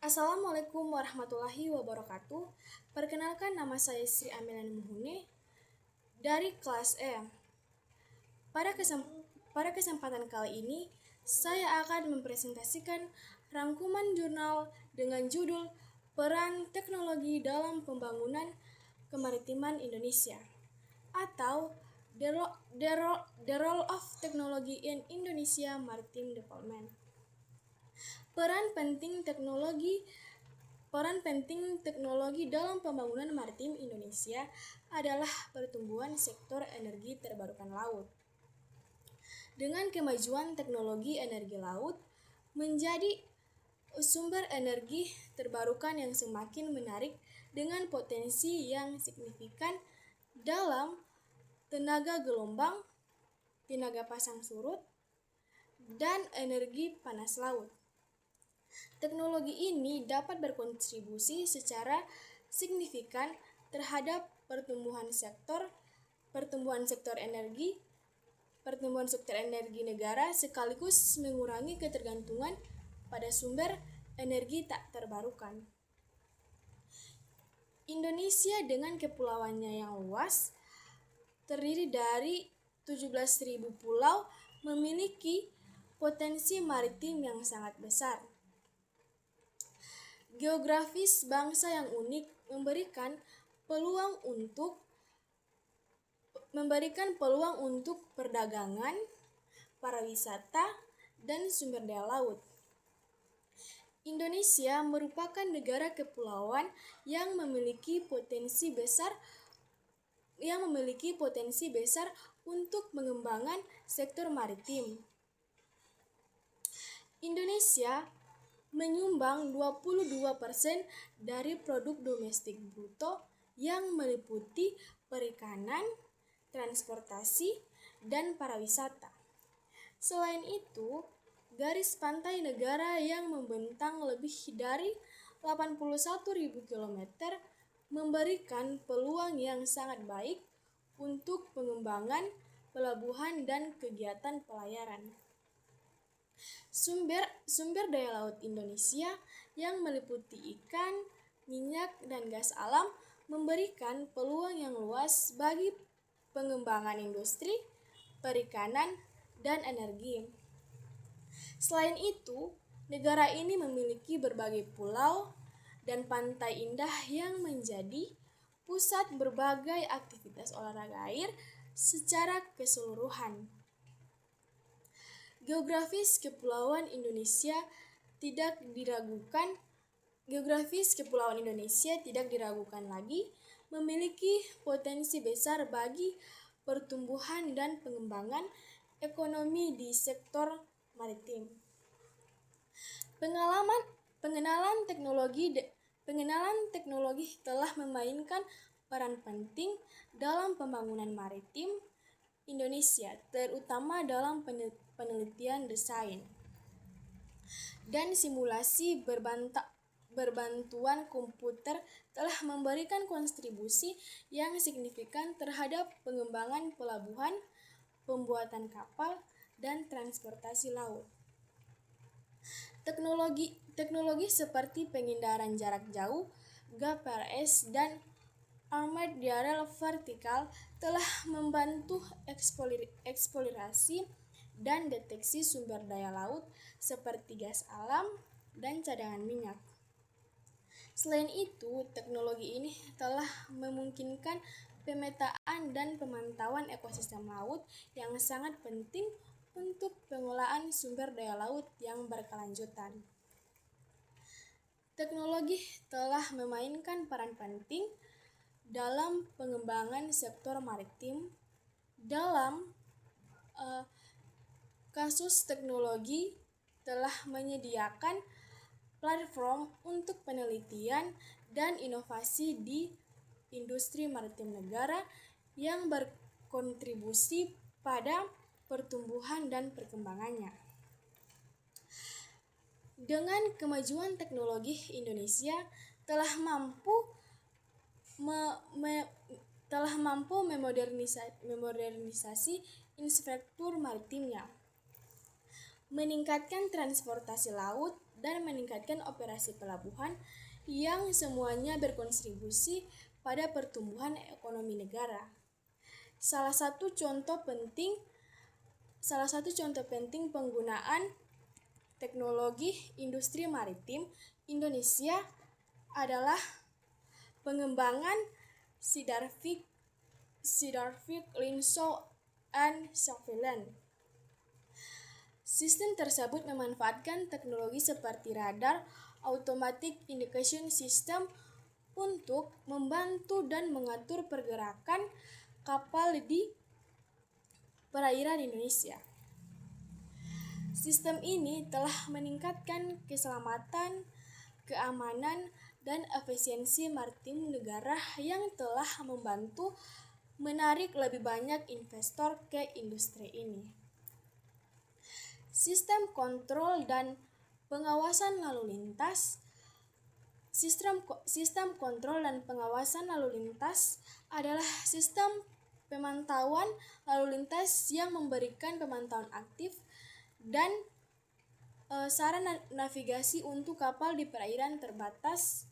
Assalamualaikum warahmatullahi wabarakatuh. Perkenalkan, nama saya Sri Amelan Muhune dari kelas E. Pada kesempatan kali ini, saya akan mempresentasikan rangkuman jurnal dengan judul Peran Teknologi dalam Pembangunan Kemaritiman Indonesia atau The Role of Technology in Indonesia Maritime Development. Peran penting teknologi dalam pembangunan maritim Indonesia adalah pertumbuhan sektor energi terbarukan laut. Dengan kemajuan teknologi energi laut menjadi sumber energi terbarukan yang semakin menarik dengan potensi yang signifikan dalam tenaga gelombang, tenaga pasang surut, dan energi panas laut. Teknologi ini dapat berkontribusi secara signifikan terhadap pertumbuhan sektor energi negara sekaligus mengurangi ketergantungan pada sumber energi tak terbarukan. Indonesia dengan kepulauannya yang luas, terdiri dari 17.000 pulau, memiliki potensi maritim yang sangat besar. Geografis bangsa yang unik memberikan peluang untuk perdagangan, pariwisata, dan sumber daya laut. Indonesia merupakan negara kepulauan yang memiliki potensi besar untuk mengembangkan sektor maritim. Indonesia menyumbang 22% dari produk domestik bruto yang meliputi perikanan, transportasi, dan pariwisata. Selain itu, garis pantai negara yang membentang lebih dari 81.000 km memberikan peluang yang sangat baik untuk pengembangan pelabuhan dan kegiatan pelayaran. Sumber daya laut Indonesia yang meliputi ikan, minyak, dan gas alam memberikan peluang yang luas bagi pengembangan industri, perikanan, dan energi. Selain itu, negara ini memiliki berbagai pulau dan pantai indah yang menjadi pusat berbagai aktivitas olahraga air secara keseluruhan. Geografis Kepulauan Indonesia tidak diragukan lagi memiliki potensi besar bagi pertumbuhan dan pengembangan ekonomi di sektor maritim. Pengenalan teknologi telah memainkan peran penting dalam pembangunan maritim Indonesia, terutama dalam penelitian desain dan simulasi berbantuan komputer telah memberikan kontribusi yang signifikan terhadap pengembangan pelabuhan, pembuatan kapal, dan transportasi laut. Teknologi seperti pengindaran jarak jauh, GPRS, dan Armored Dial Vertikal telah membantu eksplorasi dan deteksi sumber daya laut seperti gas alam dan cadangan minyak. Selain itu, teknologi ini telah memungkinkan pemetaan dan pemantauan ekosistem laut yang sangat penting untuk pengolahan sumber daya laut yang berkelanjutan. Teknologi telah memainkan peran penting dalam pengembangan sektor maritim. Dalam kasus teknologi telah menyediakan platform untuk penelitian dan inovasi di industri maritim negara yang berkontribusi pada pertumbuhan dan perkembangannya. Dengan kemajuan teknologi, Indonesia telah mampu memodernisasi infrastruktur maritimnya. meningkatkan transportasi laut, dan meningkatkan operasi pelabuhan yang semuanya berkontribusi pada pertumbuhan ekonomi negara. Salah satu contoh penting penggunaan teknologi industri maritim Indonesia adalah pengembangan Sidarvik, Linso, and Surveillance. Sistem tersebut memanfaatkan teknologi seperti radar, automatic indication system untuk membantu dan mengatur pergerakan kapal di perairan Indonesia. Sistem ini telah meningkatkan keselamatan, keamanan, dan efisiensi maritim negara yang telah membantu menarik lebih banyak investor ke industri ini. Sistem kontrol dan pengawasan lalu lintas. Sistem kontrol dan pengawasan lalu lintas adalah sistem pemantauan lalu lintas yang memberikan pemantauan aktif dan saran navigasi untuk kapal di perairan terbatas,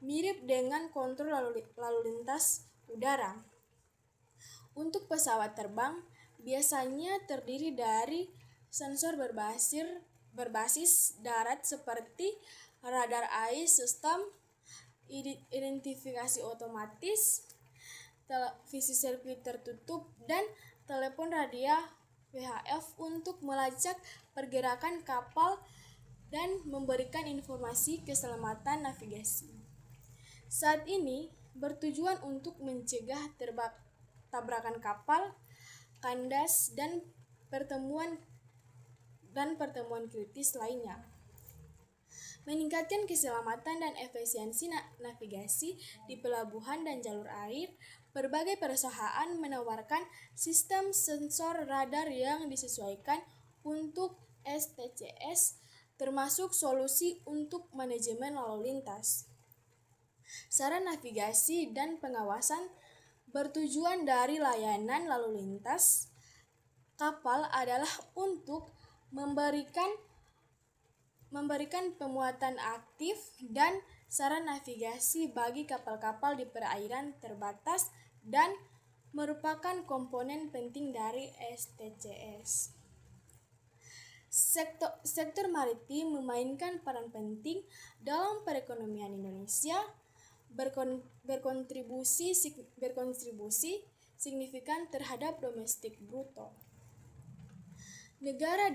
mirip dengan kontrol lalu lintas udara. Untuk pesawat terbang, biasanya terdiri dari sensor berbasis darat seperti radar air, sistem identifikasi otomatis, televisi sirkuit tertutup, dan telepon radio VHF untuk melacak pergerakan kapal dan memberikan informasi keselamatan navigasi. Saat ini bertujuan untuk mencegah tabrakan kapal, kandas, dan pertemuan kritis lainnya. Meningkatkan keselamatan dan efisiensi navigasi di pelabuhan dan jalur air, berbagai perusahaan menawarkan sistem sensor radar yang disesuaikan untuk STCS, termasuk solusi untuk manajemen lalu lintas. Saran navigasi dan pengawasan bertujuan dari layanan lalu lintas kapal adalah untuk memberikan pemuatan aktif dan saran navigasi bagi kapal-kapal di perairan terbatas dan merupakan komponen penting dari STCS. Sektor maritim memainkan peran penting dalam perekonomian Indonesia, berkontribusi signifikan terhadap domestik bruto negara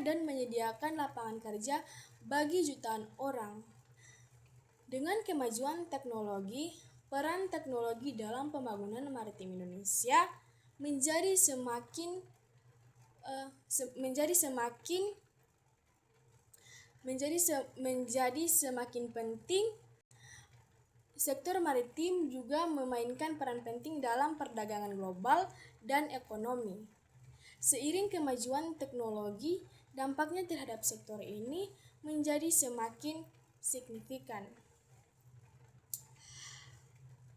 dan menyediakan lapangan kerja bagi jutaan orang. Dengan kemajuan teknologi, peran teknologi dalam pembangunan maritim Indonesia menjadi semakin penting. Sektor maritim juga memainkan peran penting dalam perdagangan global dan ekonomi. Seiring kemajuan teknologi, dampaknya terhadap sektor ini menjadi semakin signifikan.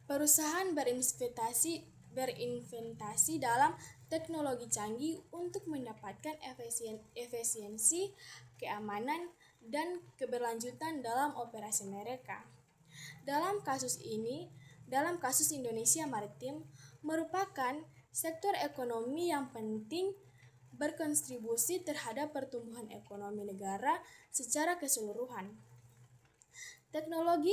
Perusahaan berinvestasi dalam teknologi canggih untuk mendapatkan efisiensi, keamanan, dan keberlanjutan dalam operasi mereka. Dalam kasus Indonesia Maritim merupakan sektor ekonomi yang penting, berkontribusi terhadap pertumbuhan ekonomi negara secara keseluruhan. Teknologi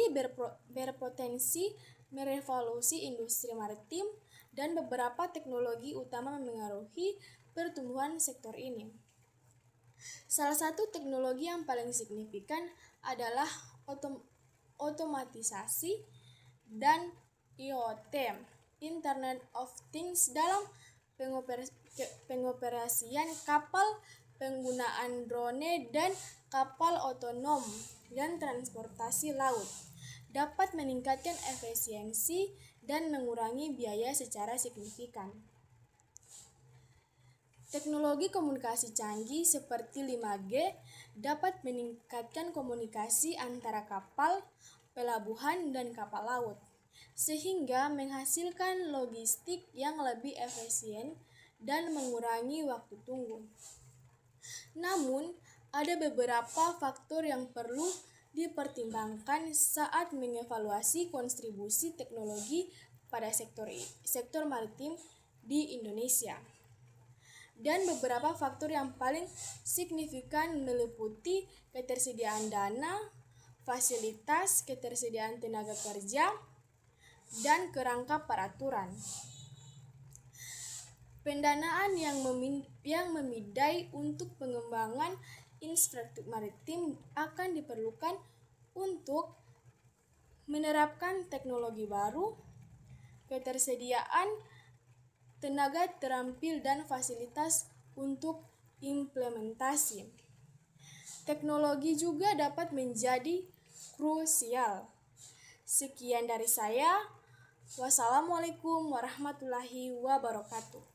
berpotensi merevolusi industri maritim dan beberapa teknologi utama memengaruhi pertumbuhan sektor ini. Salah satu teknologi yang paling signifikan adalah otomatisasi dan IoT, Internet of Things, dalam pengoperasian kapal, penggunaan drone dan kapal otonom, dan transportasi laut dapat meningkatkan efisiensi dan mengurangi biaya secara signifikan. Teknologi komunikasi canggih seperti 5G dapat meningkatkan komunikasi antara kapal, pelabuhan, dan kapal laut, sehingga menghasilkan logistik yang lebih efisien dan mengurangi waktu tunggu. Namun, ada beberapa faktor yang perlu dipertimbangkan saat mengevaluasi kontribusi teknologi pada sektor maritim di Indonesia. Dan beberapa faktor yang paling signifikan meliputi ketersediaan dana, fasilitas, ketersediaan tenaga kerja, dan kerangka peraturan. Pendanaan yang memidai untuk pengembangan infrastruktur maritim akan diperlukan untuk menerapkan teknologi baru, ketersediaan tenaga terampil dan fasilitas untuk implementasi. Teknologi juga dapat menjadi krusial. Sekian dari saya. Wassalamualaikum warahmatullahi wabarakatuh.